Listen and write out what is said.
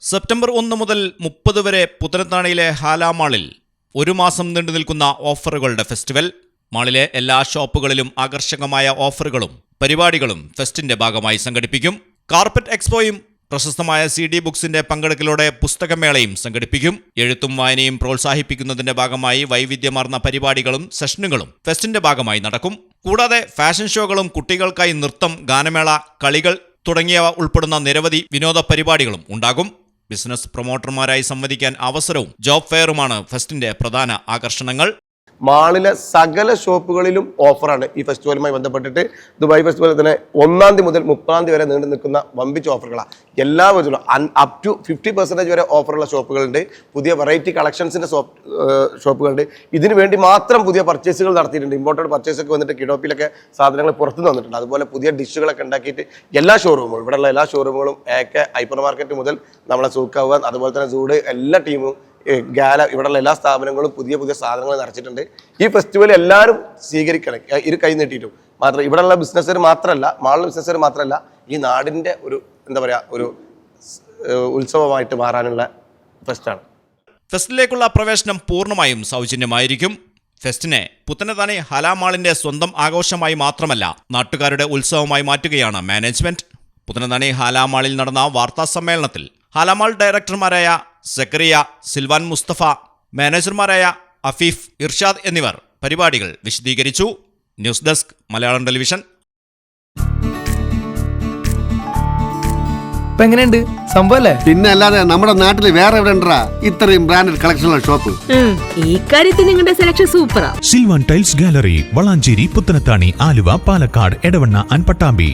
September 1 മുതൽ 30 വരെ പുത്തനത്താണിയിലെ challah മാളിൽ ഒരു മാസം നീണ്ടുനിൽക്കുന്ന ഓഫറുകളുടെ ഫെസ്റ്റിവൽ. മാളിലെ എല്ലാ ഷോപ്പുകളിലും ആകർഷകമായ ഓഫറുകളും പരിപാടികളും ഫെസ്റ്റിന്റെ ഭാഗമായി സംഘടിപ്പിക്കും. കാർപ്പറ്റ് എക്സ്പോയും പ്രശസ്തമായ CD ബുക്സിന്റെ പങ്കെടുക്കലോടെ പുസ്തകമേളയും സംഘടിപ്പിക്കും. എഴുത്തും വായനയും പ്രോത്സാഹിപ്പിക്കുന്നതിന്റെ ഭാഗമായി വൈവിധ്യമാർന്ന പരിപാടികളും സെഷനുകളും ഫെസ്റ്റിന്റെ ഭാഗമായി നടക്കും. കൂടാതെ ഫാഷൻ ഷോകളും കുട്ടികൾക്കായി നൃത്തം, ഗാനമേള, കളികൾ തുടങ്ങിയവ ഉൾപ്പെടുന്ന നിരവധി വിനോദ പരിപാടികളും ഉണ്ടാകും. ബിസിനസ് പ്രൊമോട്ടർമാരായി സംവദിക്കാൻ അവസരവും ജോബ് ഫെയറുമാണ് ഫെസ്റ്റിന്റെ പ്രധാന ആകർഷണങ്ങൾ. മാളിലെ സകല ഷോപ്പുകളിലും ഓഫറാണ്. ഈ ഫെസ്റ്റിവലുമായി ബന്ധപ്പെട്ടിട്ട് ദുബായ് ഫെസ്റ്റിവൽ തന്നെ 1 മുതൽ 30 വരെ നീണ്ടു നിൽക്കുന്ന വമ്പിച്ച ഓഫറുകളാണ്. എല്ലാ വിധത്തിലും അപ് ടു 50% വരെ ഓഫറുള്ള ഷോപ്പുകളുണ്ട്. പുതിയ വെറൈറ്റി കളക്ഷൻസിന്റെ ഷോപ്പുകളുണ്ട്. ഇതിനു വേണ്ടി മാത്രം പുതിയ പർച്ചേസുകൾ നടത്തിയിട്ടുണ്ട്. ഇമ്പോർട്ടഡ് പർച്ചേസ് ഒക്കെ വന്നിട്ട് കിഡോപ്പിലൊക്കെ സാധനങ്ങൾ പുറത്തുനിന്ന് വന്നിട്ടുണ്ട്. അതുപോലെ പുതിയ ഡിഷുകളൊക്കെ ഉണ്ടാക്കിയിട്ട് എല്ലാ ഷോറൂമുകളും, ഇവിടെയുള്ള എല്ലാ ഷോറൂമുകളും ഹൈപ്പർ മാർക്കറ്റ് മുതൽ നമ്മളെ സൂക്കാവ്, അതുപോലെ തന്നെ സൂഡ്, എല്ലാ ടീമും ഗാല, ഇവിടെയുള്ള എല്ലാ സ്ഥാപനങ്ങളും പുതിയ പുതിയ സാധനങ്ങൾ നിറച്ചിട്ടുണ്ട്. ഈ ഫെസ്റ്റിവൽ എല്ലാവരും സ്വീകരിക്കണം, ഇരു കൈ നീട്ടിയിട്ടും. മാത്രം ഇവിടെയുള്ള ബിസിനസ്സുകാർ മാത്രമല്ല, മാളിലെ ബിസിനസ്സുകാർ മാത്രമല്ല, ഈ നാടിൻ്റെ ഒരു ഒരു ഉത്സവമായിട്ട് മാറാനുള്ള ഫെസ്റ്റാണ്. ഫെസ്റ്റിലേക്കുള്ള പ്രവേശനം പൂർണ്ണമായും സൗജന്യമായിരിക്കും. ഫെസ്റ്റിനെ പുത്തനത്താണി ഹാലാ മാളിന്റെ സ്വന്തം ആഘോഷമായി മാത്രമല്ല, നാട്ടുകാരുടെ ഉത്സവമായി മാറ്റുകയാണ് മാനേജ്മെന്റ്. പുത്തനത്താണി ഹാലാ മാളിൽ നടന്ന വാർത്താ സമ്മേളനത്തിൽ challah mall ഡയറക്ടർമാരായ Zacharia, Silvan Mustafa, മാനേജർമാരായ Afeef, Irshad എന്നിവർ പരിപാടികൾ വിശദീകരിച്ചു. News desk, Malayalam television. എങ്ങനെയുണ്ട് സംഭവല്ലേ? പിന്നെ അല്ലാതെ നമ്മുടെ നാട്ടിൽ വേറെ എവിടെ ഉണ്ടാ ഇത്രയും ബ്രാൻഡഡ് കളക്ഷനുള്ള ഷോപ്പ്? ഈ കാര്യത്തിൽ നിങ്ങളുടെ സെലക്ഷൻ സൂപ്പറാ. Silvan tiles gallery, Valanchery, Puthanathani, Aluva, Palakkad, Edavanna and Pattambi.